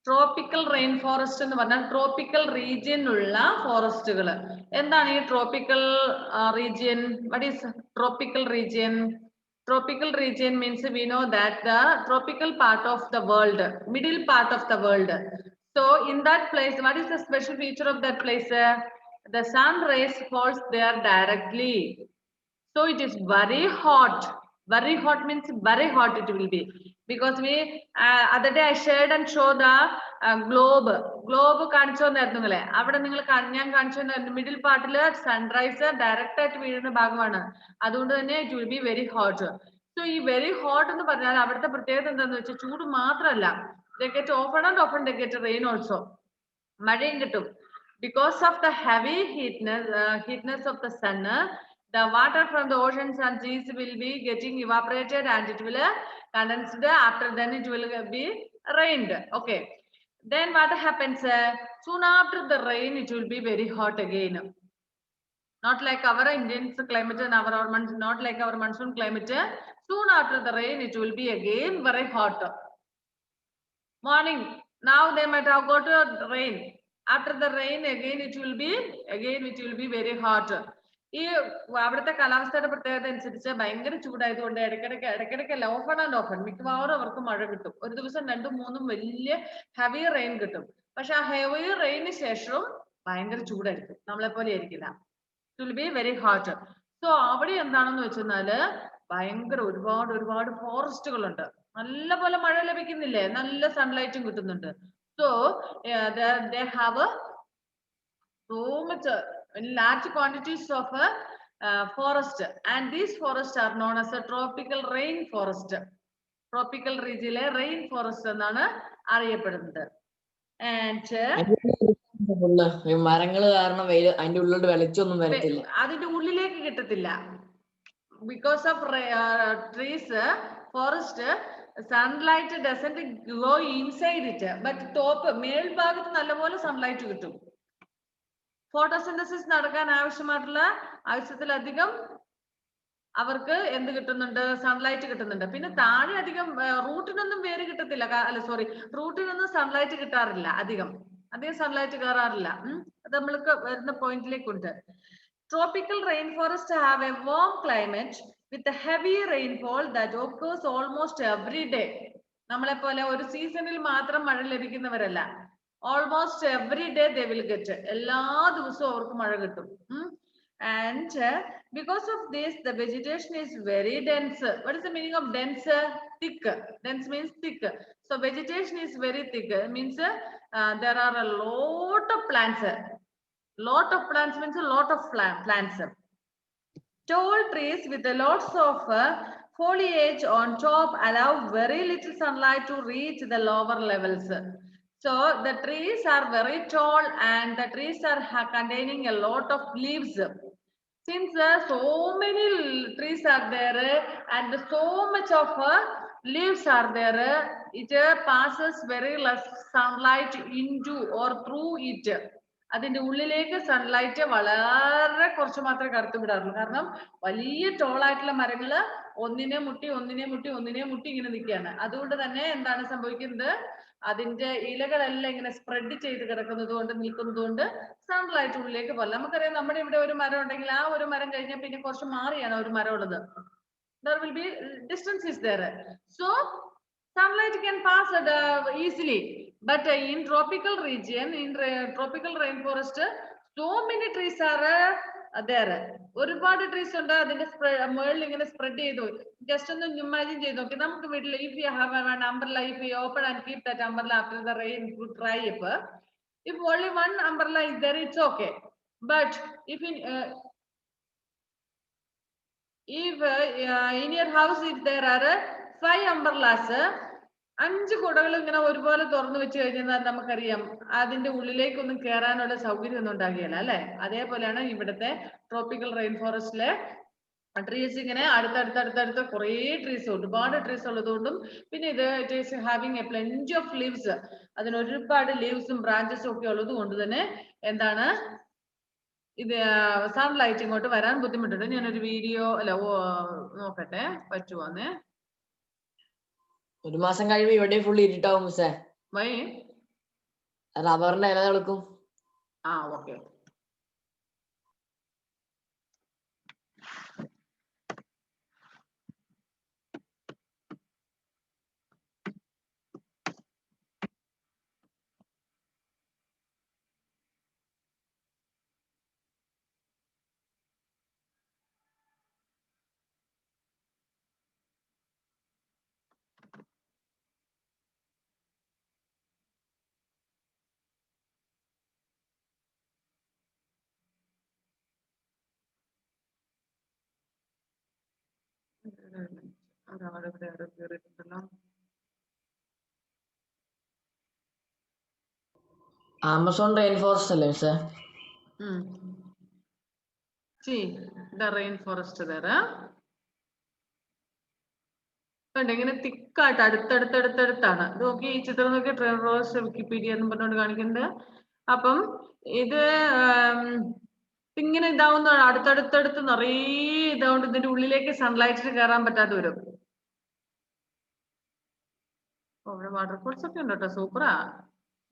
Tropical rain forest എന്ന് പറഞ്ഞാൽ tropical റീജിയനിലുള്ള ഫോറസ്റ്റുകൾ. എന്താണ് ഈ tropical region? What is tropical region? Tropical region means we know that the tropical part of the world, middle part of the world. So in that place, what is the special feature of that place? The sun rays falls there directly. So it is very hot. Very hot means very hot it will be. Because we other day I shared and showed the globe. Globe കാണിച്ചു തന്നായിരുന്നു നിങ്ങളെ. അവിടെ നിങ്ങൾ ഞാൻ കാണിച്ചു തന്നായിരുന്നു middle പാർട്ടിൽ sunrise direct ആയിട്ട് വീഴുന്ന ഭാഗമാണ്. അതുകൊണ്ട് തന്നെ it will be very hot. So ഈ വെരി ഹോട്ട് എന്ന് പറഞ്ഞാൽ അവിടുത്തെ പ്രത്യേകത എന്താണെന്ന് വെച്ചാൽ ചൂട് മാത്രമല്ല, they get often and often they get rain also. മഴയും കിട്ടും. Because of the heavy heatness of the sun, the water from the oceans and seas will be getting evaporated and it will condensed. After then it will be rained. Okay. Then what happens? Soon after the rain, it will be very hot again. Not like our Indian climate and not like our monsoon climate. Soon after the rain, it will be again very hot. Morning. Now they might have got rain. After the rain, again it will be very hot. ഈ അവിടുത്തെ കാലാവസ്ഥയുടെ പ്രത്യേകത അനുസരിച്ച് ഭയങ്കര ചൂടായതുകൊണ്ട് ഇടയ്ക്കിടയ്ക്കല്ല often and often മിക്കവാറും അവർക്ക് മഴ കിട്ടും. ഒരു ദിവസം 2-3 വലിയ ഹെവി റെയിൻ കിട്ടും. പക്ഷെ ആ ഹെവി റെയിന് ശേഷവും ഭയങ്കര ചൂടായിരിക്കും, നമ്മളെ പോലെ ആയിരിക്കില്ല. It will be very hot. So അവിടെ എന്താണെന്ന് വെച്ചാല് ഭയങ്കര ഒരുപാട് ഫോറസ്റ്റുകളുണ്ട്. നല്ല പോലെ മഴ ലഭിക്കുന്നില്ലേ, നല്ല സൺലൈറ്റും കിട്ടുന്നുണ്ട്. So they have so much large quantities of forest, and these forests are known as a tropical rain forest. Tropical region rain forest എന്നാണ് അറിയപ്പെടുന്നത്. And മരങ്ങൾ കാരണം അതിന്റെ ഉള്ളിലോട്ട് വെളിച്ചൊന്നും വരത്തില്ല, അതിന്റെ ഉള്ളിലേക്ക് കിട്ടത്തില്ല. Because of trees, forest, sunlight doesn't go inside it, but top മേൽഭാഗത്ത് നല്ലപോലെ സൺലൈറ്റ് കിട്ടും. ഫോട്ടോസിന്തസിസ് നടക്കാൻ ആവശ്യത്തിലധികം അവർക്ക് എന്ത് കിട്ടുന്നുണ്ട്? സൺലൈറ്റ് കിട്ടുന്നുണ്ട്. പിന്നെ താഴെ അധികം റൂട്ടിനൊന്നും വേര് കിട്ടത്തില്ല, റൂട്ടിനൊന്നും സൺലൈറ്റ് കിട്ടാറില്ല, അധികം സൺലൈറ്റ് കയറാറില്ല. അത് നമ്മൾക്ക് വരുന്ന പോയിന്റിലേക്കുണ്ട്. Tropical rainforests have a warm climate with a heavy rainfall that occurs almost every day. നമ്മളെ പോലെ ഒരു സീസണിൽ മാത്രം മഴ ലഭിക്കുന്നവരല്ല. Almost every day they will get. എല്ലാ ദിവസവും അവർക്ക് മഴ കിട്ടും. And because of this, the vegetation is very dense. What is the meaning of dense? Thick. Dense means thick. So vegetation is very thick. It means there are a lot of plants. Lot of plants means a lot of plants. Tall trees with a lots of foliage on top allow very little sunlight to reach the lower levels. So the trees are very tall and the trees are containing a lot of leaves. Since so many trees are there and so much of leaves are there, it passes very less sunlight into or through it. അതിന്റെ ഉള്ളിലേക്ക് sunlight വളരെ കുറച്ച് മാത്രമേ കടത്തി വിടാറുള്ളൂ. കാരണം വലിയ ടോളായിട്ടുള്ള മരങ്ങള് ഒന്നിനെ മുട്ടി ഇങ്ങനെ നിൽക്കുകയാണ്. അതുകൊണ്ട് തന്നെ എന്താണ് സംഭവിക്കുന്നത്? അതിന്റെ ഇലകളെല്ലാം ഇങ്ങനെ സ്പ്രെഡ് ചെയ്ത് നിൽക്കുന്നത് കൊണ്ട് സൺലൈറ്റ് ഉള്ളിലേക്ക് പോലെ. നമുക്കറിയാം, നമ്മുടെ ഇവിടെ ഒരു മരം ഉണ്ടെങ്കിൽ ആ ഒരു മരം കഴിഞ്ഞാൽ പിന്നെ കുറച്ച് മാറിയാണ് ഒരു മരം ഉള്ളത്. There will be distance is there. So sunlight can pass easily. But in tropical region, in tropical rainforest, so many trees are there. ഒരുപാട് ട്രീസ് ഉണ്ട്. അതിന്റെ മുകളിൽ ഇങ്ങനെ സ്പ്രെഡ് ചെയ്തു. ജസ്റ്റ് ഒന്ന് ഇമാജിൻ ചെയ്ത് നോക്കി. നമുക്ക് വീട്ടിൽ if you have an umbrella, if you open and keep that umbrella after the rain to dry up, if only one umbrella is there, it's okay. But if in your house if there are 5 umbrellas, 5 കുടകൾ ഇങ്ങനെ ഒരുപോലെ തുറന്നു വെച്ച് കഴിഞ്ഞാൽ നമുക്കറിയാം അതിന്റെ ഉള്ളിലേക്കൊന്നും കയറാനുള്ള സൗകര്യം ഒന്നും ഉണ്ടാകുകയില്ല, അല്ലെ? അതേപോലെയാണ് ഇവിടുത്തെ ട്രോപ്പിക്കൽ റെയിൻ ഫോറസ്റ്റിലെ ട്രീസ്. ഇങ്ങനെ അടുത്തടുത്ത് കുറേ ട്രീസ്, ഒരുപാട് ട്രീസ് ഉള്ളതുകൊണ്ടും പിന്നെ ഇത് it is having A plenty of leaves, അതിന് ഒരുപാട് ലീവ്സും ബ്രാഞ്ചസും ഒക്കെ ഉള്ളത് കൊണ്ട് തന്നെ എന്താണ് ഇത് സൺലൈറ്റ് ഇങ്ങോട്ട് വരാൻ ബുദ്ധിമുട്ടുണ്ട്. ഞാനൊരു വീഡിയോ നോക്കട്ടെ പറ്റുമോന്ന്. ഒരു മാസം കഴിയുമ്പോ ഇവിടെ ഫുൾ ഇരുട്ടാവും. വൈ റബ്ബറിന്റെ ഇല എടുക്കും. ഓക്കെ. ആമസോൺ റെയിൻ ഫോറസ്റ്റ് അല്ലേ മിസ്സേ? See the rainforest there. കണ്ടോ ഇങ്ങനെ തിക്കായിട്ട് അടുത്തടുത്തടുത്താണ്. ഇത് നോക്കി, ഈ ചിത്രം നോക്കി, ട്രെയിൻ ഫോറസ്റ്റ് വിക്കിപീഡിയ എന്ന് പറഞ്ഞുകൊണ്ട് കാണിക്കുന്നുണ്ട്. അപ്പം ഇത് ഇങ്ങനെ ഇതാവുന്നതാണ്, അടുത്തടുത്തടുത്ത് നിറയെ ഇതാവുകൊണ്ട് ഇതിന്റെ ഉള്ളിലേക്ക് സൺലൈറ്റിൽ കയറാൻ പറ്റാതെ വരും. ഇവിടെ വാട്ടർഫോൾസ് ഒക്കെ ഉണ്ട് കേട്ടോ, സൂപ്പറാ,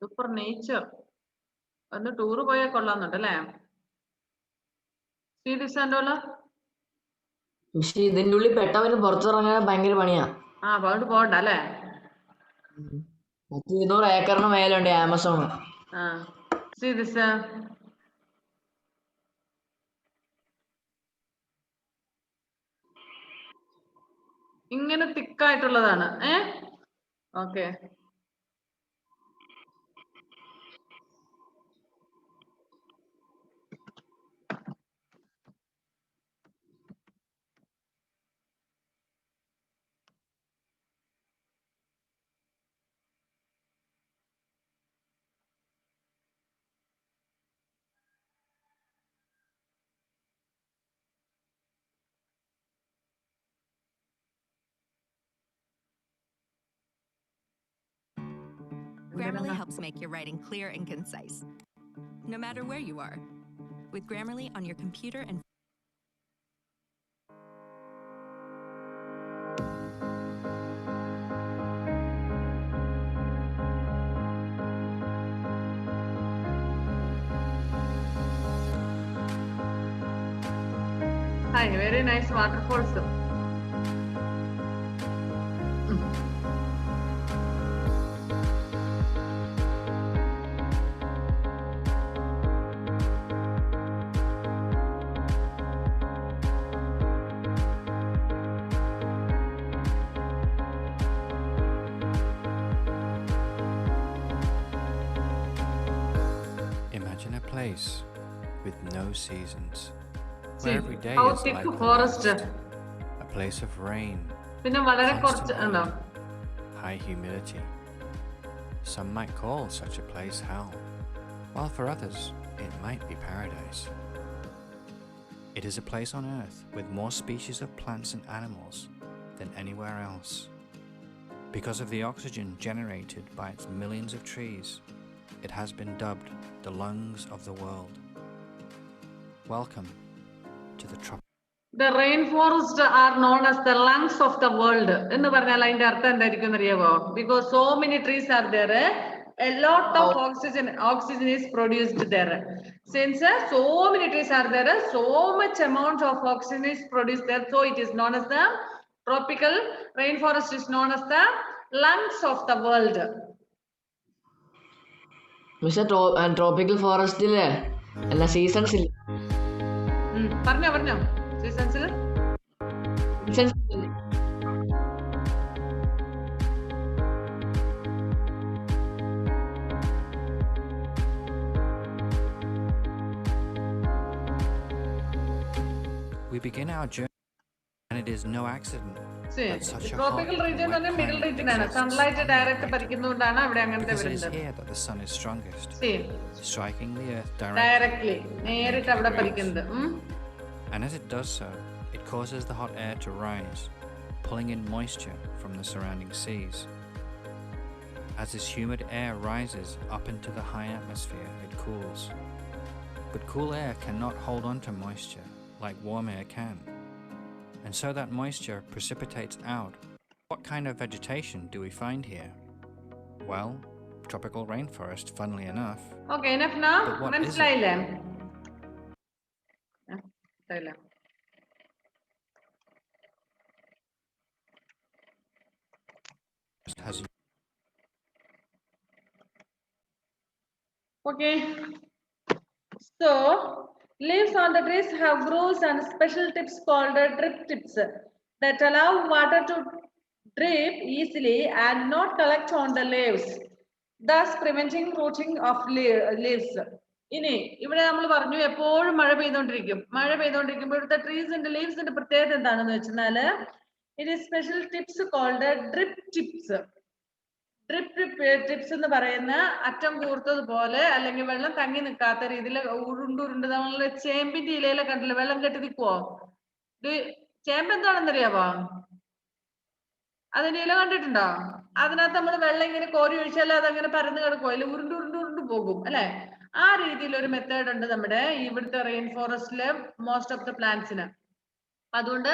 സൂപ്പർ നേച്ചർ. ഒന്ന് ടൂറ് പോയാൽ കൊള്ളാന്നുണ്ട് അല്ലേ? പക്ഷെ ഇതിന്റെ ഉള്ളിൽ പെട്ടവര് പുറത്തിറങ്ങാൻ ഭയങ്കര പണിയാ. അതുകൊണ്ട് പോകണ്ട അല്ലേ? 200 ഏക്കറിന് മേലുണ്ട് ആമസോൺ. ഇങ്ങനെ തിക്കായിട്ടുള്ളതാണ്. Okay. Grammarly helps make your writing clear and concise, no matter where you are. With Grammarly on your computer and Hi, very nice waterfalls. Imagine a place with no seasons, where every day how is thick like the forest. next. A place of rain, പിന്നെ വളരെ constant കുറച്ച് ഉണ്ടോ? wind, high humidity. Some might call such a place hell, while for others it might be paradise. It is a place on earth with more species of plants and animals than anywhere else. Because of the oxygen generated by its millions of trees, it has been dubbed the lungs of the world. Welcome to the tropics. The rainforests are known as the lungs of the world. എന്ന് പറഞ്ഞാൽ അതിന്റെ അർത്ഥം എന്തായിരിക്കും അറിയാമോ? Because so many trees are there, a lot of oxygen is produced there. Since so many trees are there, so much amount of oxygen is produced there, so it is known as the tropical rainforest is known as the lungs of the world. Mister tropical ഫോറസ്റ്റില് എല്ലാ seasons ഇല്ല. പറഞ്ഞോ സീസൺസിൽ We begin our journey, and it is no accident that such a hot tropical and region wet middle climate region ആണ്. exists. Sunlight direct പതിക്കുന്നതുകൊണ്ടാണ് അവിടെ അങ്ങനത്തെ Because it is വരുന്നത്. here that the sun is strongest, See, striking the earth directly നേരിട്ട് അവിടെ പതിക്കുന്നത്. And as it does so, it causes the hot air to rise, pulling in moisture from the surrounding seas. As this humid air rises up into the high atmosphere, it cools. But cool air cannot hold on to moisture like warm air can. And so that moisture precipitates out. What kind of vegetation do we find here? Well, tropical rainforest, funnily enough. Okay, enough now. But what is it? മനസ്സിലായില്ലേ? മനസ്സിലായില്ലേ? Has Okay. So, leaves on the trees have grooves and special tips called drip tips that allow water to drip easily and not collect on the leaves, thus preventing rotting of leaves. ഇനി ഇവിടെ നമ്മൾ പറഞ്ഞു എപ്പോഴും മഴ പെയ്തുകൊണ്ടിരിക്കുമ്പോൾ ഇവിടുത്തെ ട്രീസിന്റെ ലീവ്സിന്റെ പ്രത്യേകത എന്താണെന്ന് വെച്ചാല് it is special tips called drip tips. Drip tips എന്ന് പറയുന്ന അറ്റം കൂർത്തതുപോലെ അല്ലെങ്കിൽ വെള്ളം തങ്ങി നിൽക്കാത്ത രീതിയിൽ ഉരുണ്ടുരുണ്ട് നമ്മള് ചേമ്പിന്റെ ഇലയിലെ കണ്ടില്ല വെള്ളം കെട്ടി നിൽക്കുവോ? ചേമ്പ് എന്താണെന്നറിയാവോ? അതിന്റെ ഇല കണ്ടിട്ടുണ്ടോ? അതിനകത്ത് നമ്മൾ വെള്ളം ഇങ്ങനെ കോരി ഒഴിച്ചാൽ അതങ്ങനെ പരന്ന് കിടക്കുവോ? അതിൽ ഉരുണ്ടുരുണ്ട് പോകും അല്ലെ? ആ രീതിയിൽ ഒരു മെത്തേഡ് ഉണ്ട് നമ്മുടെ ഇവിടുത്തെ റെയിൻ ഫോറസ്റ്റിലെ മോസ്റ്റ് ഓഫ് ദ പ്ലാന്റ്സിന്. അതുകൊണ്ട്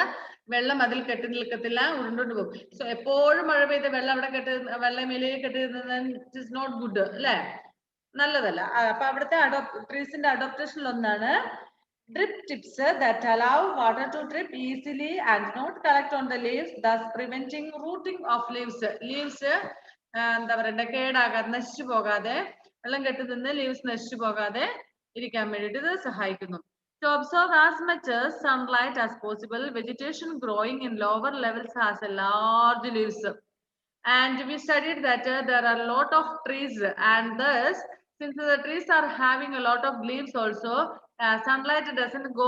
വെള്ളം അതിൽ കെട്ടി നിൽക്കത്തില്ല, ഉരുണ്ടോണ്ട് പോകും. സോ എപ്പോഴും മഴ പെയ്ത് വെള്ളം അവിടെ വെള്ളം ഇലയിൽ കെട്ടി ഇറ്റ് ഇസ് നോട്ട് ഗുഡ് അല്ലെ? നല്ലതല്ല. അപ്പൊ അവിടുത്തെ ട്രീസിന്റെ അഡോപ്റ്റേഷനിൽ ഒന്നാണ് drip tips that allow water to drip easily and not collect on the leaves, thus preventing rooting of leaves. Leaves എന്താ പറയണ്ടേ, കേടാകാതെ നശിച്ചു പോകാതെ വെള്ളം കെട്ടി നിന്ന് ലീവ്സ് നശിച്ചു പോകാതെ ഇരിക്കാൻ വേണ്ടിയിട്ട് ഇത് സഹായിക്കുന്നു. To absorb as much sunlight as possible, vegetation growing in lower levels has a large leaves. And we studied that there are a lot of trees, and thus since the trees are having a lot of leaves also, sunlight doesn't go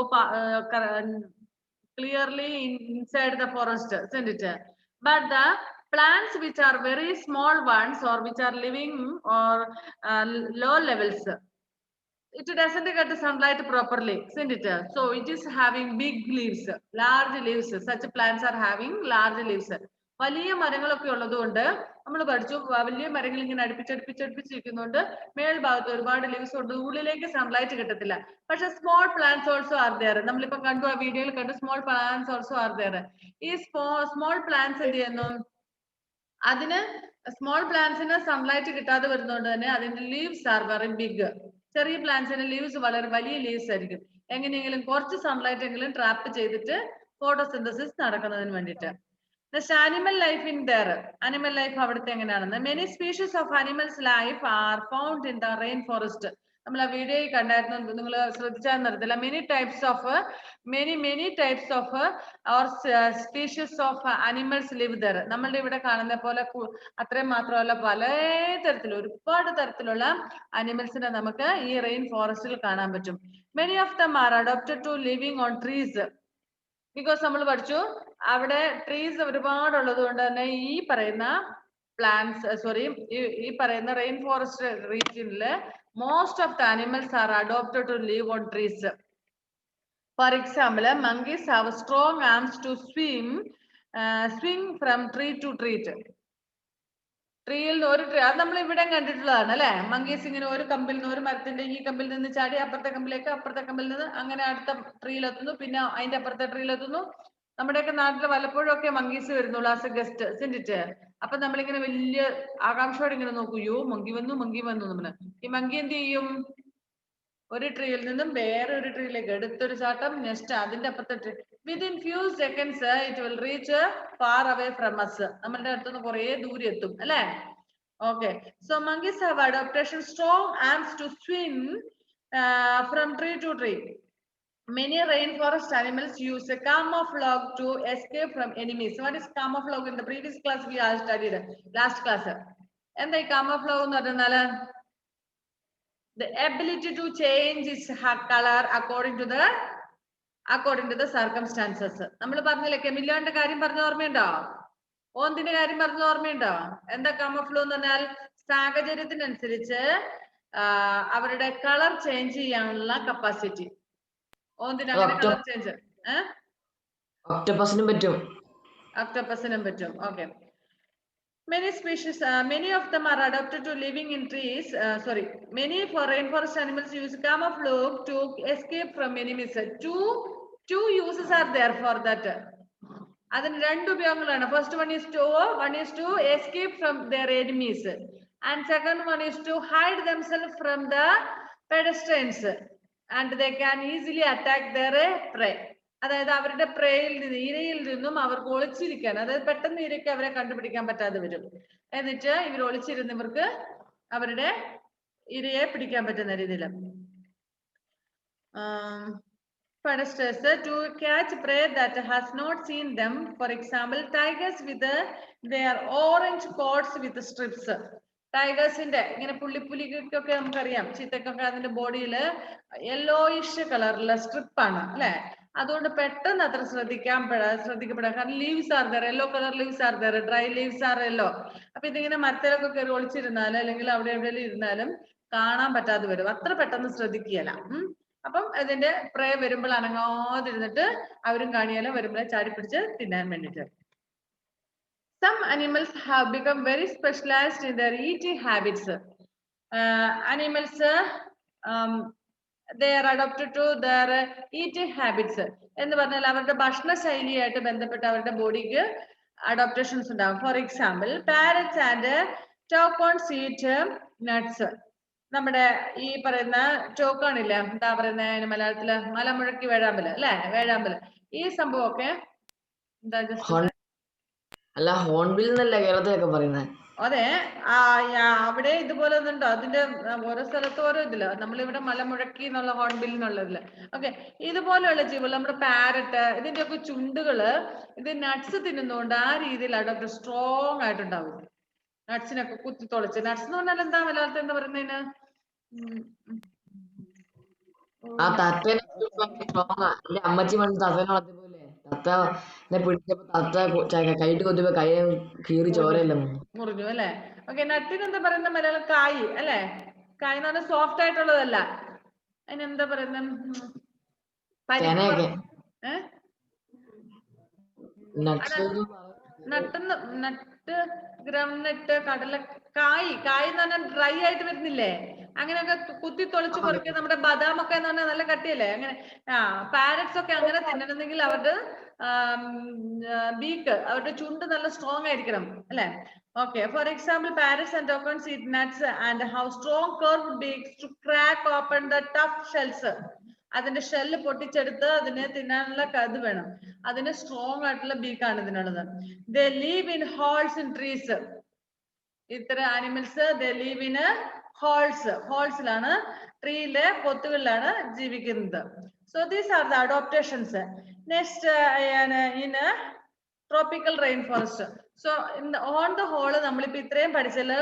clearly inside the forest, isn't it? But the plants which are very small ones or which are living or low levels, it doesn't get the sunlight properly, isn't it? So it is having big leaves, large leaves. Such plants are having large leaves. വലിയ മരങ്ങളൊക്കെ ഉള്ളതുകൊണ്ട് നമ്മൾ പഠിച്ചു വലിയ മരങ്ങൾ ഇങ്ങനെ അടുപ്പിച്ചടുപ്പിച്ചിരിക്കുന്നുണ്ട് മേൽഭാഗത്ത് ഒരുപാട് leaves കൊണ്ട് ഉള്ളിലേക്ക് സൺലൈറ്റ് കിട്ടത്തില്ല. പക്ഷെ small plants also are there. നമ്മളിപ്പോ കണ്ടു, ആ വീഡിയോയിൽ കണ്ടു, small plants also are there. ഈ സ്മോൾ പ്ലാന്റ്സ് എന്ത് ചെയ്യുന്നു? അതിന് സ്മോൾ പ്ലാന്റ്സിന് സൺലൈറ്റ് കിട്ടാതെ വരുന്നതുകൊണ്ട് തന്നെ അതിന്റെ ലീവ്സ് ആർ വെരി ബിഗ്. ചെറിയ പ്ലാന്റ്സിന്റെ ലീവ്സ് വളരെ വലിയ ലീവ്സ് ആയിരിക്കും. എങ്ങനെയെങ്കിലും കുറച്ച് സൺലൈറ്റ് എങ്കിലും ട്രാപ്പ് ചെയ്തിട്ട് ഫോട്ടോസിന്തസിസ് നടക്കുന്നതിന് വേണ്ടിയിട്ട്. Next, animal life in there. Animal life അവിടുത്തെ എങ്ങനെയാണെന്ന്. Many species of animals life are found in the rainforest. നമ്മൾ ആ വീഡിയോയിൽ കണ്ടായിരുന്നു, നിങ്ങൾ ശ്രദ്ധിച്ചാൽ നടത്തില്ല. Many types of or species of animals live there. നമ്മളുടെ ഇവിടെ കാണുന്ന പോലെ അത്രയും മാത്രമല്ല, പല തരത്തിലുള്ള ഒരുപാട് തരത്തിലുള്ള അനിമൽസിനെ നമുക്ക് ഈ റെയിൻ ഫോറസ്റ്റിൽ കാണാൻ പറ്റും. Many of them are adapted to living on trees. Because നമ്മൾ പഠിച്ചു അവിടെ ട്രീസ് ഒരുപാട് ഉള്ളത് കൊണ്ട് തന്നെ ഈ പറയുന്ന ഈ പറയുന്ന റെയിൻ ഫോറസ്റ്റ് റീജിയനില് most of the animals are adopted to live on trees. For example, monkeys have strong arms to swing from tree to tree. ട്രീയിൽ ഒരു ട്രീ അത് നമ്മൾ ഇവിടെ കണ്ടിട്ടുള്ളതാണ് അല്ലെ. മങ്കീസ് ഇങ്ങനെ ഒരു കമ്പിൽ നിന്ന്, ഒരു മരത്തിന്റെ ഈ കമ്പിൽ നിന്ന് ചാടി അപ്പുറത്തെ കമ്പിലേക്ക്, അപ്പുറത്തെ കമ്പിൽ നിന്ന് അങ്ങനെ അടുത്ത ട്രീയിലെത്തുന്നു, പിന്നെ അതിന്റെ അപ്പുറത്തെ ട്രീയിലെത്തുന്നു. നമ്മുടെയൊക്കെ നാട്ടിൽ വല്ലപ്പോഴും ഒക്കെ മങ്കീസ് വരുന്നുള്ളൂ ആസ് എ ഗസ്റ്റ്, സിൻഡിറ്റ്. അപ്പൊ നമ്മളിങ്ങനെ വലിയ ആകാംക്ഷയോടെ ഇങ്ങനെ നോക്കൂ, മങ്കി വന്നു നമ്മള്. ഈ മങ്കി എന്ത് ചെയ്യും? ഒരു ട്രീയിൽ നിന്നും വേറെ ഒരു ട്രീയിലേക്ക് എടുത്തൊരു ചാട്ടം, നെക്സ്റ്റ് അതിന്റെ അപ്പുറത്തെ tree. Within few seconds it will reach far away from us. നമ്മളുടെ അടുത്തുനിന്ന് കുറെ ദൂരെ എത്തും അല്ലെ. Okay, so monkeys have adaptation strong arms to swing from tree to tree. Many rainforest animals use a camouflage to escape from enemies. What is camouflage? In the previous class we all studied, last class. And the camouflage എന്ന് പറഞ്ഞാൽ the ability to change its color according to the circumstances. നമ്മൾ പറഞ്ഞില്ലേ കെമിലിയോന്റെ കാര്യം പറഞ്ഞ ഓർമ്മയുണ്ടോ? ഓന്തിന്റെ കാര്യം പറഞ്ഞ ഓർമ്മയുണ്ടോ? എന്താ കാമോഫ്ലോ എന്ന് പറഞ്ഞാൽ സാഹചര്യത്തിനനുസരിച്ച് അവരുടെ കളർ ചേഞ്ച് ചെയ്യാനുള്ള കപ്പാസിറ്റി. ഓന്തിന് അങ്ങനെ കളർ ചേഞ്ച് ഒക്ടോപസിനും പറ്റും. Okay. Many species, many of them are adapted to living in trees. Many rainforest animals use camouflage to escape from enemies. Two uses are there for that. അതിന് രണ്ട് ഉപയോഗങ്ങളാണ്. First one is to escape from their enemies. And second one is to hide themselves from the pedestrians and they can easily attack their prey. അതായത് അവരുടെ പ്രേയിൽ നിന്ന് ഇരയിൽ നിന്നും അവർക്ക് ഒളിച്ചിരിക്കാൻ, അതായത് പെട്ടെന്ന് ഇരയ്ക്ക് അവരെ കണ്ടുപിടിക്കാൻ പറ്റാതെ വരും. എന്നിട്ട് ഇവർ ഒളിച്ചിരുന്നവർക്ക് അവരുടെ ഇരയെ പിടിക്കാൻ പറ്റുന്ന രീതിയിൽ. Predators to catch prey that has not seen them. For example, tigers with their orange coats with strips. ടൈഗേഴ്സിന്റെ ഇങ്ങനെ പുള്ളിക്കൊക്കെ നമുക്കറിയാം, ചീത്തക്കൊക്കെ അതിന്റെ ബോഡിയിൽ യെല്ലോയിഷ് കളറിലെ സ്ട്രിപ്പാണ് അല്ലെ. അതുകൊണ്ട് പെട്ടെന്ന് അത്ര ശ്രദ്ധിക്കപ്പെടാം. കാരണം leaves are there, yellow colour leaves are there, dry leaves R yellow. അപ്പൊ ഇതിങ്ങനെ മരത്തിലൊക്കെ കയറി ഒളിച്ചിരുന്നാലും അല്ലെങ്കിൽ അവിടെ എവിടെയെങ്കിലും ഇരുന്നാലും കാണാൻ പറ്റാതെ വരും, അത്ര പെട്ടെന്ന് ശ്രദ്ധിക്കുകയല്ല. അപ്പം അതിന്റെ പ്രേ വരുമ്പോൾ അനങ്ങാതിരുന്നിട്ട് അവരും കാണിയാലും വരുമ്പോഴേ ചാടി പിടിച്ച് തിന്നാൻ വേണ്ടിട്ട്. Some animals have become very specialized in their eating habits. Animals they are adapted to their eating habits. എന്ന് പറഞ്ഞാൽ അവരുടെ ഭക്ഷണ ശൈലിയായിട്ട് ബന്ധപ്പെട്ട് അവരുടെ ബോഡിക്ക് അഡോപ്റ്റേഷൻസ് ഉണ്ടാകും. For example, parrots and toucans eat nuts. നമ്മുടെ ഈ പറയുന്ന ചോക്കാണില്ലേ, എന്താ പറയുന്ന മലയാളത്തില്, മലമുഴക്കി വേഴാമ്പല് അല്ലെ, വേഴാമ്പല്. ഈ സംഭവമൊക്കെ എന്താ അല്ല ഹോൺബിൽ എന്നല്ല കേരളത്തിലൊക്കെ പറയുന്നത്. അതെ, അവിടെ ഇതുപോലെ ഒന്നുണ്ടോ? അതിന്റെ ഓരോ സ്ഥലത്തും ഓരോ ഇതില്ല. നമ്മളിവിടെ മലമുഴക്കി എന്നുള്ള ഹോൺബിൽ എന്നുള്ളതില്ല. ഓക്കെ, ഇതുപോലെയുള്ള ജീവികൾ നമ്മുടെ പാരറ്റ്, ഇതിന്റെ ഒക്കെ ചുണ്ടുകള് ഇത് നട്ട്സ് തിന്നുന്നതുകൊണ്ട് ആ രീതിയിൽ അഡോപ്റ്റ് സ്ട്രോങ് ആയിട്ടുണ്ടാവും. നട്ട്സിനൊക്കെ കുത്തി തുളച്ച്. നട്ട്സ് എന്ന് പറഞ്ഞാൽ എന്താ മലയാളത്തിൽ എന്താ പറയുന്നതിന്? ആ തത്തേനെ എന്റെ അമ്മച്ചി പണ്ട് തത്തേനെ വളർത്തിയപ്പോലെ തത്ത പിടിച്ചപ്പോ തത്ത കൈയിട്ട് കൊത്തിയപ്പോ കൈ കീറി ചോരയല്ല മുറിഞ്ഞു അല്ലെ. ഓക്കെ, നട്ടിന് എന്താ പറയുന്ന മലയാളം? കായ് അല്ലെ. കായ് എന്ന് പറഞ്ഞാൽ സോഫ്റ്റ് ആയിട്ടുള്ളതല്ല. അതിനെന്താ പറയുന്ന? നട്ട്, ഗ്രംനട്ട്, കടല, കായ്. കായ് എന്ന് പറഞ്ഞാൽ ഡ്രൈ ആയിട്ട് വരുന്നില്ലേ? അങ്ങനെയൊക്കെ കുത്തി തൊളിച്ച് പറിക്കുക. നമ്മുടെ ബദാം ഒക്കെ എന്ന് പറഞ്ഞാൽ നല്ല കട്ടിയല്ലേ? അങ്ങനെ പാരറ്റ്സ് ഒക്കെ അങ്ങനെ തിന്നണമെങ്കിൽ അവരുടെ ബീക്ക്, അവരുടെ ചുണ്ട് നല്ല സ്ട്രോങ് ആയിരിക്കണം അല്ലെ. Okay, for example, parrots and toucans eat nuts and have strong curved beaks to crack open the tough shells. അതിന്റെ ഷെല്ല് പൊട്ടിച്ചെടുത്ത് അതിനെ തിന്നാനുള്ള ഇത് വേണം. അതിന് സ്ട്രോങ് ആയിട്ടുള്ള ബീക്കാണ് ഇതിനുള്ളത്. They live in holes in trees. ഇത്തരം animals they live in holes. ഹോൾസിലാണ്, ട്രീയിലെ പൊത്തുകളിലാണ് ജീവിക്കുന്നത്. So these are the adaptations. Next, in tropical rainforest. So on the whole നമ്മളിപ്പോ ഇത്രയും പഠിച്ചാല്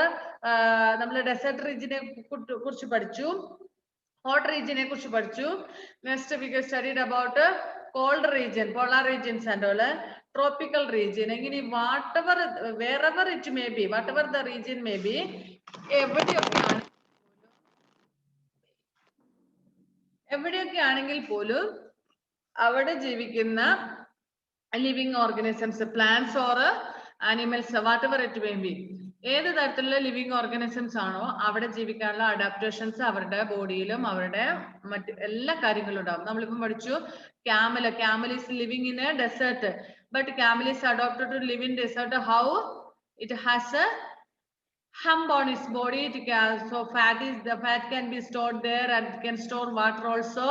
നമ്മൾ ഡെസേർട്ട് റീജിയനെ കുറിച്ച് പഠിച്ചു, ഹോട്ട് റീജിയനെ കുറിച്ച് പഠിച്ചു. Next we studied about cold region, polar regions and all, tropical region. എങ്ങനെ whatever, wherever it may be, whatever the region may be, എവിടെയൊക്കെ ആണെങ്കിൽ പോലും അവിടെ ജീവിക്കുന്ന living organisms, plants or animals, whatever it may be, ഏത് തരത്തിലുള്ള living organisms ആണോ അവിടെ ജീവിക്കാനുള്ള അഡാപ്റ്റേഷൻസ് അവരുടെ ബോഡിയിലും അവരുടെ മറ്റ് എല്ലാ കാര്യങ്ങളും ഉണ്ടാവും. നമ്മളിപ്പം പഠിച്ചു camel is living in a desert, but camel is adapted to live in desert. How? It has a hump on its body. So the fat can be stored there and it can store water also.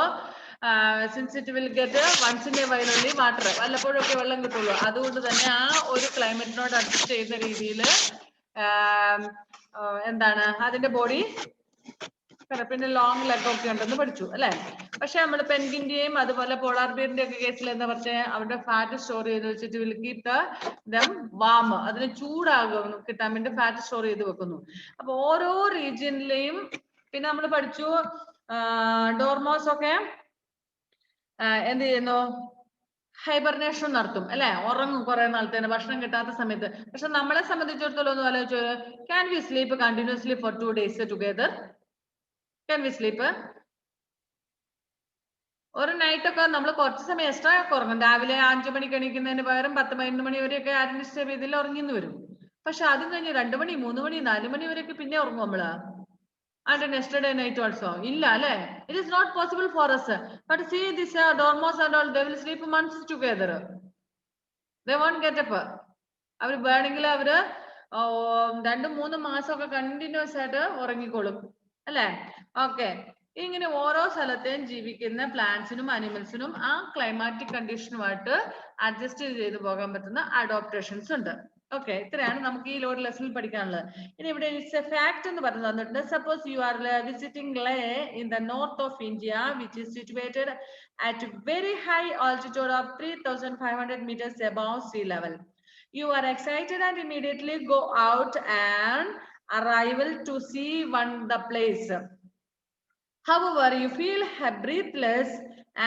Since it will get once in a while only water, വല്ലപ്പോഴൊക്കെ വെള്ളം കിട്ടുള്ളൂ. അതുകൊണ്ട് തന്നെ ആ ഒരു ക്ലൈമറ്റിനോട് adjust ചെയ്യുന്ന രീതിയിൽ എന്താണ് അതിന്റെ ബോഡി, പിന്നെ ലോങ് ലെഗ് ഒക്കെ ഉണ്ടെന്ന് പഠിച്ചു അല്ലെ. പക്ഷെ നമ്മൾ പെൻഗിന്റെയും അതുപോലെ പോളാർ ബിയറിന്റെ ഒക്കെ കേസിൽ എന്താ പറഞ്ഞാൽ അവരുടെ ഫാറ്റ് സ്റ്റോർ ചെയ്ത് വെച്ചിട്ട് വിൽ കീപ് ദം വാം, അതിന് ചൂടാകും കിട്ടാൻ വേണ്ടി ഫാറ്റ് സ്റ്റോർ ചെയ്ത് വെക്കുന്നു. അപ്പൊ ഓരോ റീജിയനിലെയും പിന്നെ നമ്മൾ പഠിച്ചു ഡോർമോസ് ഒക്കെ എന്ത് ചെയ്യുന്നു, ഹൈബർനേഷൻ നടത്തും അല്ലെ, ഉറങ്ങും കുറെ നാളത്തേന് ഭക്ഷണം കിട്ടാത്ത സമയത്ത്. പക്ഷെ നമ്മളെ സംബന്ധിച്ചിടത്തോളം ഒന്ന് ആലോചിച്ചു, can we sleep continuously four 2 days together? Can we sleep? ഒരു നൈറ്റ് ഒക്കെ നമ്മൾ കുറച്ച് സമയം എക്സ്ട്രാ ഒക്കെ ഉറങ്ങും. രാവിലെ 5 മണിക്ക് എണീക്കുന്നതിന് പകരം 10-11 മണി വരെയൊക്കെ ആരും ഇതിൽ ഉറങ്ങിന്ന് വരും. പക്ഷെ അതും കഴിഞ്ഞ് 2 മണി 3 മണി 4 മണി വരെയൊക്കെ പിന്നെ ഉറങ്ങും നമ്മള്. And yesterday night also illa alle, it is not possible for us. But see this dormouse and all, they will sleep months together. They won't get up. അവർ വേണമെങ്കിൽ അവര് 2-3 മാസമൊക്കെ കണ്ടിന്യൂസ് ആയിട്ട് ഉറങ്ങിക്കോളും അല്ലെ. ഓക്കെ, ഇങ്ങനെ ഓരോ സ്ഥലത്തെയും ജീവിക്കുന്ന പ്ലാന്റ്സിനും അനിമൽസിനും ആ ക്ലൈമാറ്റിക് കണ്ടീഷനുമായിട്ട് അഡ്ജസ്റ്റ് ചെയ്ത് പോകാൻ പറ്റുന്ന അഡോപ്റ്റേഷൻസ് ഉണ്ട്. ഓക്കെ, ഇത്രയാണ് നമുക്ക് ഈ ലോഡ് ലെസണിൽ പഠിക്കാനുള്ളത്. ഇനി ഇവിടെ ഇറ്റ്സ് എ ഫാക്ട് എന്ന് പറഞ്ഞു തന്നിട്ടുണ്ട്. Suppose you are visiting Leh in the north of India which is situated at very high altitude of 3,500 meters above sea level. You are excited and immediately go out and arrival to see the place. However, you feel breathless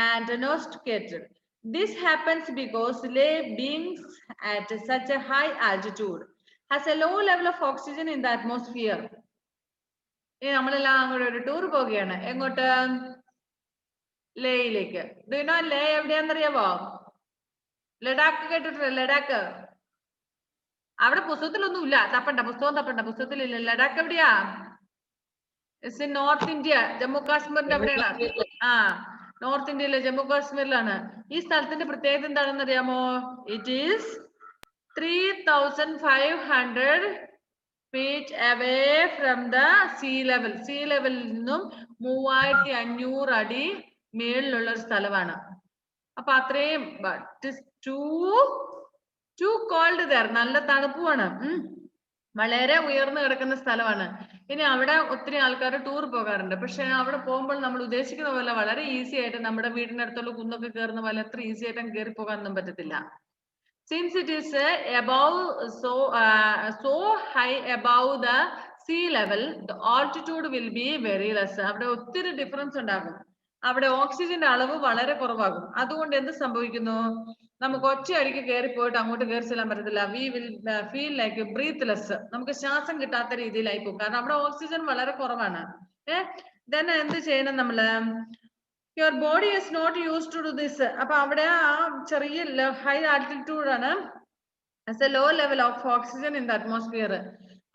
and nauseated. This happens because Leh, being at such a high altitude, has a low level of oxygen in the atmosphere. നമ്മളെല്ലാം അങ്ങോട്ട് ഒരു tour പോവുകയാണ്. എങ്ങോട്ട്? ലേയിലേക്ക്. Do you know ലേ എവിടെയാണെന്നറിയാവോ? ലഡാക്ക് കേട്ടിട്ടില്ല? ലഡാക്ക് അവിടെ പുസ്തകത്തിലൊന്നും ഇല്ല. പുസ്തകം തപ്പണ്ട, പുസ്തകത്തിലില്ല. ലഡാക്ക് എവിടെയാ? It's in north India, Jammu കാശ്മീരിന്റെ അവിടെയാണ്. നോർത്ത് ഇന്ത്യയിലെ ജമ്മു കാശ്മീരിലാണ്. ഈ സ്ഥലത്തിന്റെ പ്രത്യേകത എന്താണെന്ന് അറിയാമോ? It is 3,500 feet away from the sea level. Sea ലെവലിൽ നിന്നും 3,500 അടി മേളിലുള്ള ഒരു സ്ഥലമാണ്. അപ്പൊ അത്രയും ടു കോൾഡ് ദർ, നല്ല തണുപ്പുമാണ്, വളരെ ഉയർന്നു കിടക്കുന്ന സ്ഥലമാണ്. ഇനി അവിടെ ഒത്തിരി ആൾക്കാർ ടൂർ പോകാറുണ്ട്. പക്ഷെ അവിടെ പോകുമ്പോൾ നമ്മൾ ഉദ്ദേശിക്കുന്ന പോലെ വളരെ ഈസി ആയിട്ട് നമ്മുടെ വീടിന്റെ അടുത്തുള്ള കുന്നൊക്കെ കയറുന്ന പോലെ അത്ര ഈസി ആയിട്ട് കയറി പോകാനൊന്നും പറ്റത്തില്ല. Since it is above so high above the sea level, the altitude will be very less. അവിടെ ഒത്തിരി ഡിഫറൻസ് ഉണ്ടാകും. അവിടെ ഓക്സിജന്റെ അളവ് വളരെ കുറവാകും. അതുകൊണ്ട് എന്ത് സംഭവിക്കുന്നു? നമുക്ക് ഒറ്റയടിക്ക് കയറി പോയിട്ട് അങ്ങോട്ട് കയറി ചെല്ലാൻ പറ്റത്തില്ല. We will feel like ബ്രീത്ത്ലെസ്. നമുക്ക് ശ്വാസം കിട്ടാത്ത രീതിയിലായി പോകും. കാരണം അവിടെ ഓക്സിജൻ വളരെ കുറവാണ്. then എന്ത് ചെയ്യണം നമ്മള്? Your body is not used to do this. അപ്പൊ അവിടെ ആ ചെറിയ ഹൈ ആൾട്ടിറ്റ്യൂഡ് ആണ്. As a low level of oxygen in the atmosphere.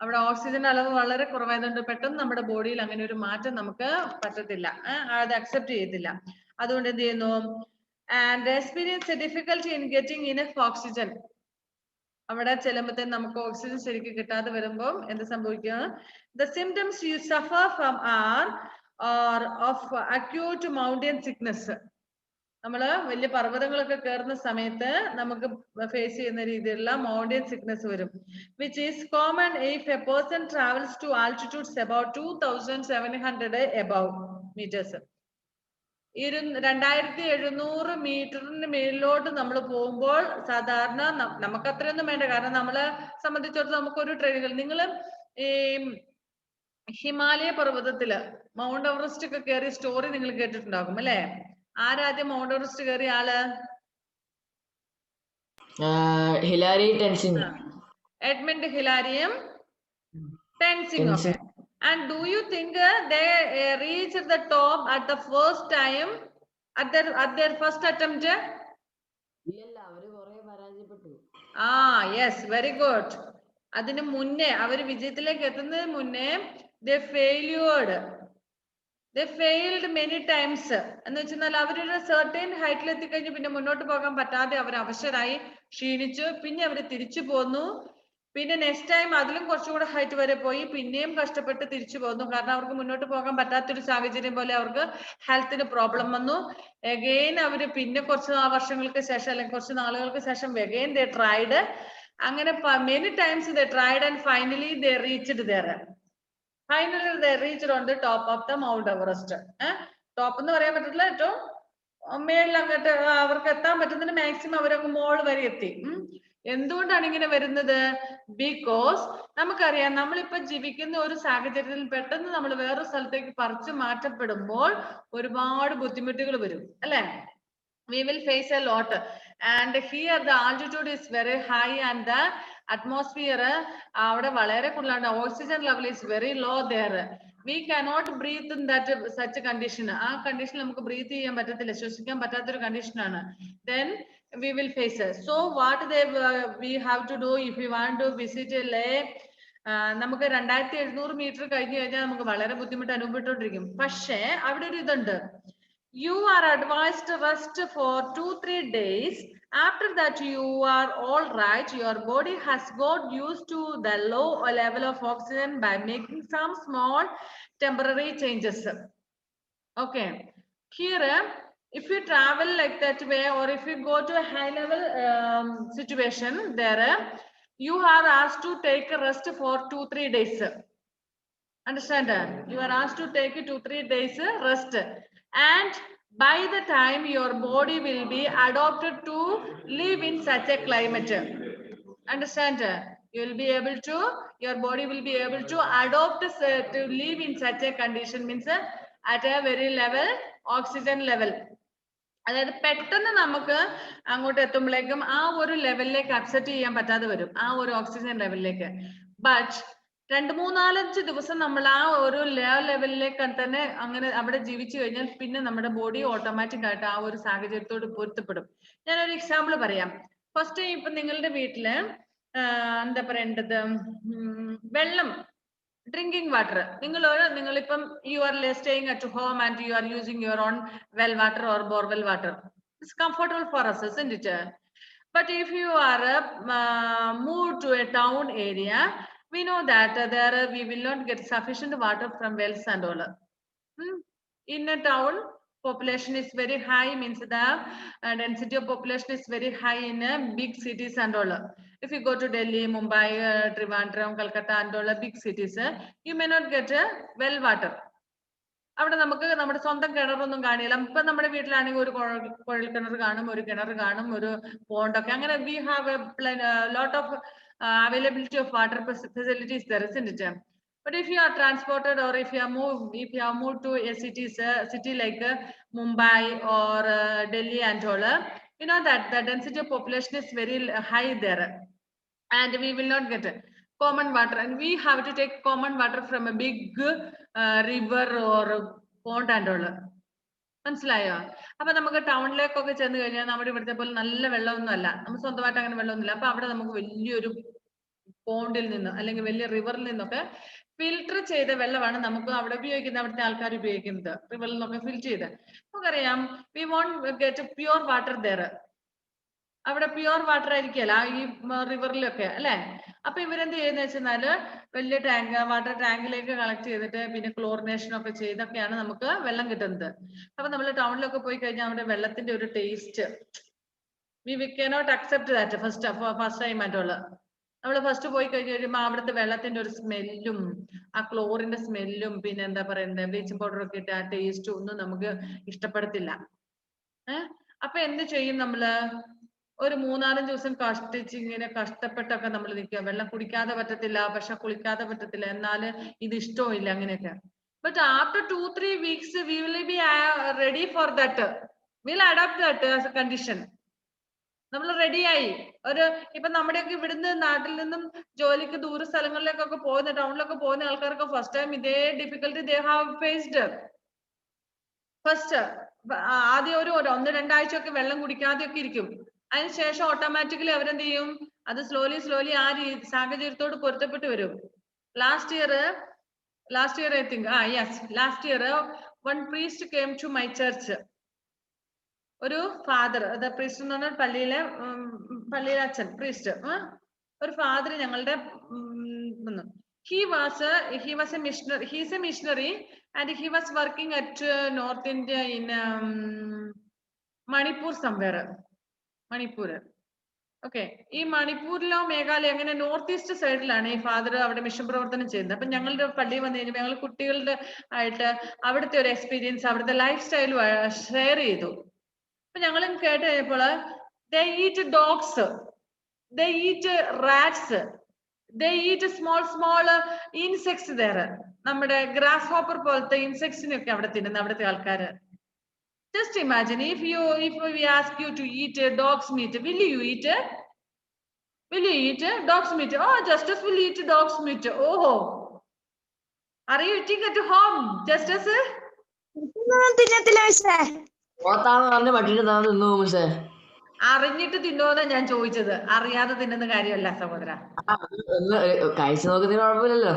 അവിടെ ഓക്സിജന്റെ അളവ് വളരെ കുറവായതുകൊണ്ട് പെട്ടെന്ന് നമ്മുടെ ബോഡിയിൽ അങ്ങനെ ഒരു മാറ്റം നമുക്ക് പറ്റത്തില്ല, അത് അക്സെപ്റ്റ് ചെയ്യത്തില്ല. അതുകൊണ്ട് എന്ത് ചെയ്യുന്നു? And experience a difficulty in getting enough oxygen. അവിടെ ചെല്ലുമ്പോഴത്തേന് നമുക്ക് ഓക്സിജൻ ശരിക്കും കിട്ടാതെ വരുമ്പോൾ എന്ത് സംഭവിക്കുക? The symptoms you suffer from are of acute mountain sickness. നമ്മള് വലിയ പർവ്വതങ്ങളൊക്കെ കയറുന്ന സമയത്ത് നമുക്ക് ഫേസ് ചെയ്യുന്ന രീതിയിലുള്ള മൗണ്ടൻ സിക്നസ് വരും. Which is common if a person travels to altitudes about 2,700 above meters. 2,700 മീറ്ററിന് മേളിലോട്ട് നമ്മൾ പോകുമ്പോൾ സാധാരണ നമുക്ക് അത്രയൊന്നും വേണ്ട. കാരണം നമ്മളെ സംബന്ധിച്ചിടത്തോളം നമുക്കൊരു ട്രെയിനുകൾ, നിങ്ങൾ ഈ ഹിമാലയ പർവ്വതത്തില് മൗണ്ട് എവറസ്റ്റ് ഒക്കെ കയറിയ സ്റ്റോറി നിങ്ങൾ കേട്ടിട്ടുണ്ടാകും അല്ലെ? ആരാദ്യം മൗണ്ട് എവറസ്റ്റ് കയറിയ ആള്? ഹിലാരി ടെൻസിംഗ്. എഡ്മണ്ട് ഹിലാരിയും ടെൻസിംഗ് ഒക്കെ. And do you think they reached the top at the first time, at their first attempt? ഇല്ല, അവര് കുറേ പരാജയപ്പെട്ടു. Yes, very good. അതിനു മുന്നേ അവർ വിജയത്തിലേക്ക് എത്തുന്നതിന് മുന്നേ they failed many times. എന്ന് വെച്ചാൽ അവരൊരു certain ഹൈറ്റിൽ എത്തിക്കഴിഞ്ഞു പിന്നെ മുന്നോട്ട് പോകാൻ പറ്റാതെ അവർ അവശരായി ക്ഷീണിച്ചു. പിന്നെ അവർ തിരിച്ചു പോന്നു. പിന്നെ നെക്സ്റ്റ് ടൈം അതിലും കുറച്ചുകൂടെ ഹൈറ്റ് വരെ പോയി പിന്നെയും കഷ്ടപ്പെട്ട് തിരിച്ചു പോന്നു. കാരണം അവർക്ക് മുന്നോട്ട് പോകാൻ പറ്റാത്തൊരു സാഹചര്യം പോലെ അവർക്ക് ഹെൽത്തിന് പ്രോബ്ലം വന്നു. എഗെയിൻ അവര് പിന്നെ കുറച്ച് വർഷങ്ങൾക്ക് ശേഷം അല്ലെങ്കിൽ കുറച്ച് നാളുകൾക്ക് ശേഷം എഗെയിൻ ദേ ട്രൈഡ്. അങ്ങനെ many times they tried and finally they reached there. Finally they reached on the top of the Mount Everest. Top എന്ന് പറയാൻ പറ്റില്ല, ഏറ്റവും മേളിൽ അങ്ങോട്ട് അവർക്ക് എത്താൻ പറ്റുന്നതിന് മാക്സിമം അവരങ്ങ് മോൾ വരെ എത്തി. എന്തുകൊണ്ടാണ് ഇങ്ങനെ വരുന്നത്? ബിക്കോസ് നമുക്കറിയാം, നമ്മളിപ്പോ ജീവിക്കുന്ന ഒരു സാഹചര്യത്തിൽ പെട്ടെന്ന് നമ്മൾ വേറൊരു സ്ഥലത്തേക്ക് പറിച്ചു മാറ്റപ്പെടുമ്പോൾ ഒരുപാട് ബുദ്ധിമുട്ടുകൾ വരും അല്ലെ? We will face a lot, and here the altitude is very high and the atmosphere avade valare kudalana, oxygen level is very low there. We cannot breathe in that such condition. Aa condition namukku breathe cheyan pattathilla, ശ്വസിക്കാൻ പറ്റാത്ത ഒരു condition ആണ്. Then we will face it. So what we have to do if we want to visit Leh, നമുക്ക് 2,700 metre കഴിഞ്ഞു കഴിഞ്ഞാൽ നമുക്ക് വളരെ ബുദ്ധിമുട്ട് അനുഭവപ്പെട്ടുകൊണ്ടിരിക്കും. പക്ഷേ അവിടെ ഒരു ഇതുണ്ട്. You are advised to rest for 2-3 days After that, you are all right. Your body has got used to the low level of oxygen by making some small temporary changes. Okay. Here, if you travel like that way, or if you go to a high level situation, there you are asked to take a rest for 2-3 days. Understand that? You are asked to take 2-3 days rest, and by the time your body will be adopted to live in such a climate. Understand? You will be able to, your body will be able to adopt to live in such a condition, means at a very level oxygen level. അതായത് പെട്ടെന്ന് നമുക്ക് അങ്ങോട്ട് എത്തുമ്പോഴേക്കും ആ ഒരു ലെവലിലേക്ക് accept ചെയ്യാൻ പറ്റാതെ വരും, ആ ഒരു ഓക്സിജൻ ലെവലിലേക്ക്. ബട്ട് 2-3-4 ദിവസം നമ്മൾ ആ ഒരു ലെവലിലേക്ക് തന്നെ അങ്ങനെ അവിടെ ജീവിച്ചു കഴിഞ്ഞാൽ പിന്നെ നമ്മുടെ ബോഡി ഓട്ടോമാറ്റിക് ആയിട്ട് ആ ഒരു സാഹചര്യത്തോട് പൊരുത്തപ്പെടും. ഞാനൊരു എക്സാമ്പിൾ പറയാം. ഫസ്റ്റ് ഇപ്പൊ നിങ്ങളുടെ വീട്ടില് എന്താ പറയേണ്ടത്, വെള്ളം, drinking water, നിങ്ങളിപ്പം you are staying at home and you are using your own well water or borewell water. It's comfortable for us, isn't it? But if you are moved to a town area, we know that there we will not get sufficient water from wells and all. In a town, population is very high, means the density of population is very high in big cities and all. If you go to Delhi, Mumbai, Trivandrum, Calcutta and all big cities, you may not get well water. അവിടെ നമുക്ക് നമ്മുടെ സ്വന്തം കിണറൊന്നും കാണില്ല. ഇപ്പൊ നമ്മുടെ വീട്ടിലാണെങ്കിൽ ഒരു കുഴൽ കിണർ കാണും, ഒരു കിണർ കാണും, ഒരു പോണ്ടൊക്കെ, അങ്ങനെ we have a lot of availability of water facilities there, isn't it? But if you are transported, or if you are moved to a city like Mumbai or Delhi and all, you know that the density of population is very high there, and we will not get common water, and we have to take common water from a big river or pond and all. മനസ്സിലായോ? അപ്പൊ നമുക്ക് ടൗണിലേക്കൊക്കെ ചെന്ന് കഴിഞ്ഞാൽ നമ്മുടെ ഇവിടുത്തെ പോലെ നല്ല വെള്ളമൊന്നും അല്ല, നമ്മൾ സ്വന്തമായിട്ട് അങ്ങനെ വെള്ളമൊന്നുമില്ല. അപ്പൊ അവിടെ നമുക്ക് വലിയൊരു പോണ്ടിൽ നിന്ന് അല്ലെങ്കിൽ വലിയ റിവറിൽ നിന്നൊക്കെ ഫിൽട്ടർ ചെയ്ത വെള്ളമാണ് നമുക്ക് അവിടെ ഉപയോഗിക്കുന്നത്, അവിടുത്തെ ആൾക്കാർ ഉപയോഗിക്കുന്നത്, റിവറിൽ നിന്നൊക്കെ ഫിൽറ്റർ ചെയ്ത്. നമുക്കറിയാം we won't get pure water there. അവിടെ പ്യുവർ വാട്ടർ ആയിരിക്കല്ല ഈ റിവറിലൊക്കെ അല്ലെ. അപ്പൊ ഇവരെന്ത് ചെയ്യുന്ന വെച്ചാല് വലിയ വാട്ടർ ടാങ്കിലേക്ക് കളക്ട് ചെയ്തിട്ട് പിന്നെ ക്ലോറിനേഷൻ ഒക്കെ ചെയ്തൊക്കെയാണ് നമുക്ക് വെള്ളം കിട്ടുന്നത്. അപ്പൊ നമ്മൾ ടൗണിലൊക്കെ പോയി കഴിഞ്ഞാൽ അവിടെ വെള്ളത്തിന്റെ ഒരു taste we cannot accept that first time ആയിട്ടുള്ള. നമ്മൾ ഫസ്റ്റ് പോയി കഴിഞ്ഞ് കഴിയുമ്പോൾ അവിടുത്തെ വെള്ളത്തിന്റെ ഒരു സ്മെല്ലും ആ ക്ലോറിന്റെ സ്മെല്ലും പിന്നെ എന്താ പറയുന്നത് ബ്ലീച്ചിങ് പൗഡർ ഒക്കെ ഇട്ട് ആ ടേസ്റ്റും ഒന്നും നമുക്ക് ഇഷ്ടപ്പെടത്തില്ല. അപ്പൊ എന്ത് ചെയ്യും നമ്മള്? ഒരു 3-4 ദിവസം കഷ്ടിച്ച് ഇങ്ങനെ കഷ്ടപ്പെട്ടൊക്കെ നമ്മൾ നിൽക്കുക. വെള്ളം കുടിക്കാതെ പറ്റത്തില്ല, പക്ഷെ കുളിക്കാതെ പറ്റത്തില്ല, എന്നാല് ഇത് ഇഷ്ടവും അങ്ങനെയൊക്കെ. But after 2-3 weeks we will be ready for that. We'll adapt that as a condition. നമ്മൾ റെഡിയായി. ഇപ്പൊ നമ്മുടെയൊക്കെ ഇവിടുന്ന് നാട്ടിൽ നിന്നും ജോലിക്ക് ദൂര സ്ഥലങ്ങളിലേക്കൊക്കെ പോകുന്ന ടൗണിലൊക്കെ പോകുന്ന ആൾക്കാർക്ക് ഫസ്റ്റ് ടൈം ഇതേ difficulty they have faced. First ആദ്യം ഒരു 1-2 ആഴ്ചയൊക്കെ വെള്ളം കുടിക്കാതെയൊക്കെ ഇരിക്കും. അതിനുശേഷം ഓട്ടോമാറ്റിക്കലി അവരെന്ത് ചെയ്യും? അത് സ്ലോലി ആ സാഹചര്യത്തോട് പൊരുത്തപ്പെട്ട് വരും. Last year I think last year one priest came to my church. ഒരു ഫാദർ, പ്രീസ്റ്റ് എന്ന് പറഞ്ഞാൽ പള്ളിയിലെ അച്ഛൻ, പ്രീസ്റ്റ്, ഒരു ഫാദർ ഞങ്ങളുടെ he was a missionary. He is a missionary and he was working at North India in Manipur somewhere. Manipur. Okay. ഈ മണിപ്പൂരിലോ മേഘാലയ അങ്ങനെ north east സൈഡിലാണ് ഈ ഫാദർ അവിടെ മിഷൻ പ്രവർത്തനം ചെയ്യുന്നത്. അപ്പൊ ഞങ്ങളുടെ പള്ളിയിൽ വന്നു കഴിഞ്ഞപ്പോൾ ഞങ്ങൾ കുട്ടികളുടെ ആയിട്ട് അവിടുത്തെ ഒരു എക്സ്പീരിയൻസ്, അവിടുത്തെ ലൈഫ് സ്റ്റൈൽ ഷെയർ ചെയ്തു. അപ്പൊ ഞങ്ങളും കേട്ട് കഴിഞ്ഞപ്പോൾ they eat dogs, they eat rats, they eat small insects there. നമ്മുടെ ഗ്രാസ് ഹോപ്പർ പോലത്തെ ഇൻസെക്ട്സിനൊക്കെ അവിടെ തിന്നുന്ന അവിടുത്തെ ആൾക്കാര്. Just imagine if we ask you to eat dog's meat, will you eat? Will you eat dog's meat? Oh, Justice will eat dog's meat. Oh, are you eating at home, Justice? അറിഞ്ഞിട്ട് തിന്നോന്നാ ഞാൻ ചോദിച്ചത്, അറിയാതെ തിന്നുന്ന കാര്യമല്ല സഹോദര. കഴിച്ചു നോക്കുന്നതിന് കുഴപ്പമില്ലല്ലോ.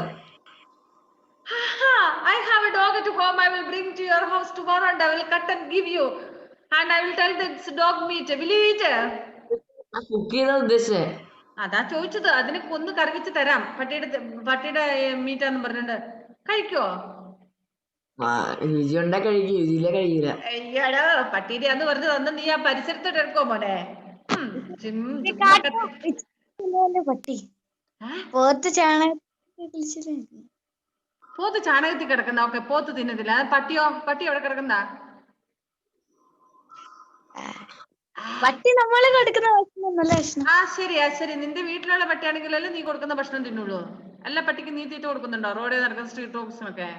I have a dog at home. I will bring to your house tomorrow and I will cut and give you. And I will tell that it's dog meat. Will you eat? ഞാൻ cook ചെയ്താ ഉദ്ദേശിച്ചേ. അതാ ചോദിച്ചത്. അതിന് കൊന്ന് കറിവെച്ച് തരാം. പട്ടിയുടെ മീറ്റാന്ന് പറഞ്ഞിട്ട് കഴിക്കോ? രുചി ഉണ്ടാ കഴിക്കും, രുചിയിലെ കഴിക്കില്ല. അയ്യടാ, പട്ടിയുടെ അന്ന് പറഞ്ഞത് അന്ന് നീ ആ പരിസരത്തോട്ട് എടുക്കോ മോനെ? പട്ടി പോത്ത് പോത്ത് ചാണകത്തിൽ കിടക്കുന്ന. ഓക്കെ, പോത്ത് തിന്നത്തില്ല. പട്ടിയോ? പട്ടി എവിടെ കിടക്കുന്ന? പട്ടി നമ്മള് കൊടുക്കുന്ന ഭക്ഷണം നല്ല ഭക്ഷണം. ശരി. നിന്റെ വീട്ടിലുള്ള പട്ടിയാണെങ്കിലല്ലേ നീ കൊടുക്കുന്ന ഭക്ഷണം തിന്നുള്ളൂ. എല്ലാ പട്ടിക്ക് നീ തീറ്റ കൊടുക്കുന്നുണ്ടോ? റോഡിൽ നടക്കുന്ന സ്ട്രീറ്റ് ഡോഗ്സിനൊക്കെ?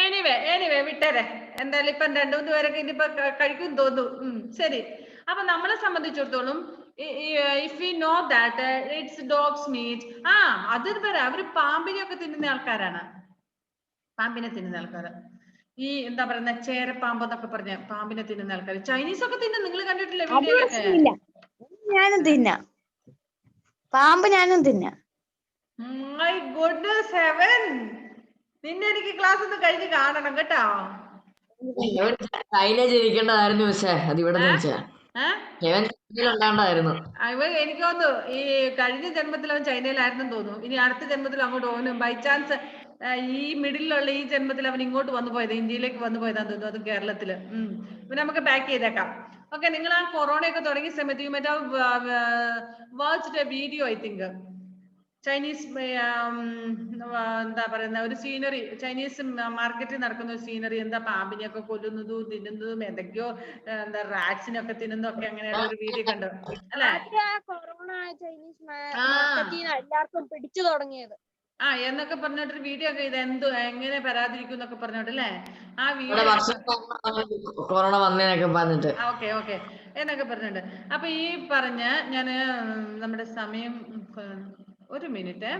എനിവേ വിട്ടേരെ. എന്തായാലും ഇപ്പം 2-3 പേരൊക്കെ ഇനിയിപ്പോ കഴിക്കും തോന്നുന്നു. ശരി. അപ്പൊ നമ്മളെ സംബന്ധിച്ചിടത്തോളം if you know that it's dogs meat, അത് വരെ അവര് പാമ്പിനെയൊക്കെ തിന്നുന്ന ആൾക്കാരാണ്. പാമ്പിനെ തിന്നുന്ന ആൾക്കാര്. ഈ എന്താ പറയുന്ന ചേരപ്പാമ്പ് എന്നൊക്കെ പറഞ്ഞ പാമ്പിനെ തിന്നുന്ന ആൾക്കാർ. ചൈനീസ് ഒക്കെ തിന്നും. നിങ്ങൾ കണ്ടിട്ടില്ലേ വീഡിയോയിലൊക്കെ? ഞാനും തിന്നാം പാമ്പ്, ഞാനും തിന്നാം. മൈ ഗുഡ്നസ് ഹെവൻ, നിന്നെ എനിക്ക് ക്ലാസ് ഒന്ന് കഴിഞ്ഞ് കാണണം കേട്ടോ. ചൈന ജനിക്കേണ്ടതായിരുന്നു. പക്ഷേ അത് ഇവിടെ ജനിച്ചാ ഉണ്ടാണ്ടായിരുന്നു. എനിക്ക് തോന്നുന്നു ഈ കഴിഞ്ഞ ജന്മത്തിൽ അവൻ ചൈനയിലായിരുന്നു തോന്നുന്നു. ഇനി അടുത്ത ജന്മത്തിൽ അങ്ങോട്ട് പോകുന്നു. ബൈ ചാൻസ് ഈ മിഡിലുള്ള ഈ ജന്മത്തിൽ അവൻ ഇങ്ങോട്ട് വന്നു പോയത്, ഇന്ത്യയിലേക്ക് വന്നു പോയതാന്ന് തോന്നുന്നു. അത് കേരളത്തില്. പിന്നെ നമുക്ക് ബാക്ക് ചെയ്തേക്കാം. ഓക്കെ, നിങ്ങൾ ആ കൊറോണയൊക്കെ തുടങ്ങിയ സമയത്ത് you might have watched A video, I think. Chinese എന്താ പറയുന്ന ഒരു സീനറി, ചൈനീസ് മാർക്കറ്റിൽ നടക്കുന്ന ഒരു സീനറി. എന്താ പാമ്പിനെയൊക്കെ കൊല്ലുന്നതും തിന്നുന്നതും, എന്തൊക്കെയോ എന്താ റാറ്റ്സിനൊക്കെ തിന്നുന്നതൊക്കെ, അങ്ങനെയുള്ള ഒരു വീഡിയോ കണ്ടു അല്ലെ? കൊറോണ ചൈനീസ് മാർക്കറ്റിൽ എല്ലാവർക്കും പിടിച്ചു തുടങ്ങിയത് എന്നൊക്കെ പറഞ്ഞിട്ടൊരു വീഡിയോ ഒക്കെ ഇത് എങ്ങനെ വരാതിരിക്കും എന്നൊക്കെ പറഞ്ഞോട്ടല്ലേ? ആ വീഡിയോ കൊറോണ വന്നേനൊക്കെ പറഞ്ഞിട്ട്. ഓക്കെ എന്നൊക്കെ പറഞ്ഞിട്ടുണ്ട്. അപ്പൊ ഈ പറഞ്ഞ ഞാന് നമ്മുടെ സമയം ഒരു മിനിറ്റ്.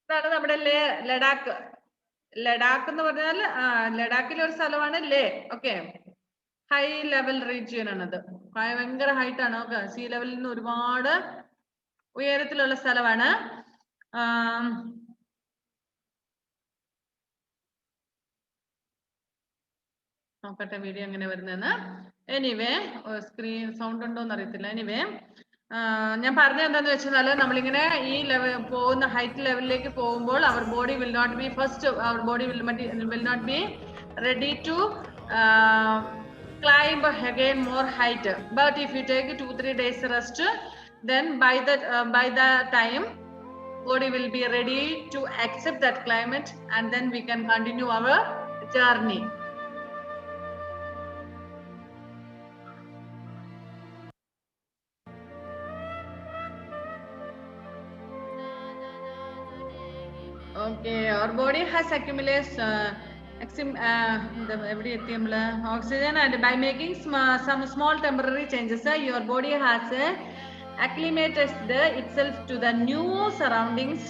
ഇതാണ് നമ്മുടെ ലഡാക്ക് എന്ന് പറഞ്ഞാൽ ലഡാക്കിലെ ഒരു സ്ഥലമാണ് ലേ. ഓക്കെ, ഹൈ ലെവൽ റീജിയൻ ആണത്. ഭയങ്കര ഹൈറ്റ് ആണ്. ഓക്കെ, സീ ലെവലിൽ നിന്ന് ഒരുപാട് ഉയരത്തിലുള്ള സ്ഥലമാണ്. നോക്കട്ടെ വീഡിയോ എങ്ങനെ വരുന്നതെന്ന്. എനിവേ സ്ക്രീൻ സൗണ്ട് ഉണ്ടോന്ന് അറിയത്തില്ല. എനിവേ ഞാൻ പറഞ്ഞത് എന്താന്ന് വെച്ചാൽ, നമ്മളിങ്ങനെ ഈ പോകുന്ന ഹൈറ്റ് ലെവലിലേക്ക് പോകുമ്പോൾ അവർ ബോഡി വിൽ നോട്ട് ബി അവർ body will not be ready to climb again more height. But if you take 2-3 days rest, then by the time body will be ready to accept that climate, and then we can continue our journey. Okay, our body has accumulated oxygen, and by making some small temporary changes, your body has acclimated itself to the new surroundings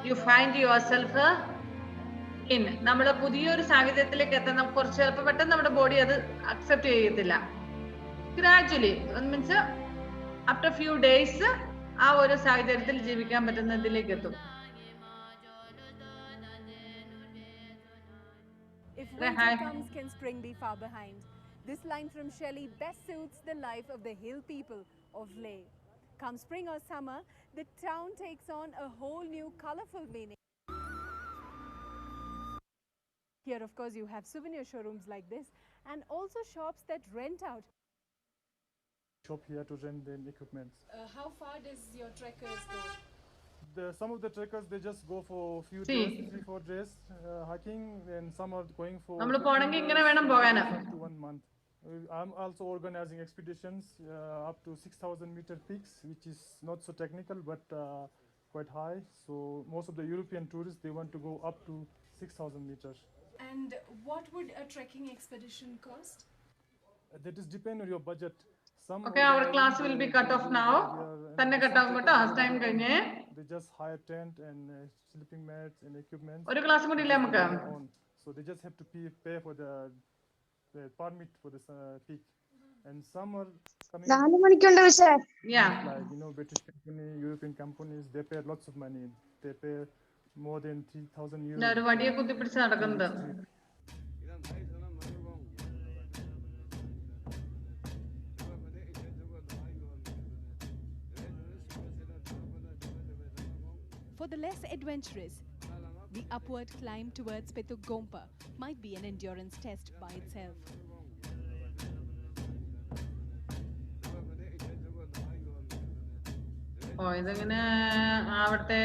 you find yourself in. നമ്മുടെ പുതിയൊരു സാഹചര്യത്തിലേക്ക് എത്താൻ കുറച്ച് ചിലപ്പോൾ പെട്ടെന്ന് നമ്മുടെ body അത് accept ചെയ്യത്തില്ല. Gradually means after few days ആ ഒരു സാഹചര്യത്തിൽ ജീവിക്കാൻ പറ്റുന്നതിലേക്ക് എത്തും. If winter comes, can spring be far behind? This line from Shelley best suits the life of the hill people of Leh. Come spring or summer, the town takes on a whole new colorful meaning. Here, of course, you have souvenir showrooms like this, and also shops that rent out. Shop here to rent the equipment. How far does your trekkers go? Some of the trekkers, they just go for a few days, 3-4 days hiking, and some are going for up to 1 month. I'm also organizing expeditions up to 6,000 meter peaks, which is not so technical but quite high. So most of the European tourists, they want to go up to 6,000 meters. And what would a trekking expedition cost? That is depend on your budget. Okay, our class will be cut off now. Tanne cut off gotta time കഴിഞ്ഞേ. They just hire tent and sleeping mats and equipment. ഒരു class കൂടി ഇല്ല നമുക്ക്. So they just have to pay for the permit for this peak. And some are coming. 4 മണിക്കുണ്ട് പക്ഷേ. Yeah. Like, you know, British company, European companies, they pay lots of money. They pay more than 3,000 euros. ഒരു വടിയെ കുത്തിപ്പിടിച്ച് നടക്കുന്നത്. For the less adventurous, the upward climb towards Petugompa might be an endurance test by itself. ഓ ഇതെങ്ങനെ അവിടുത്തെ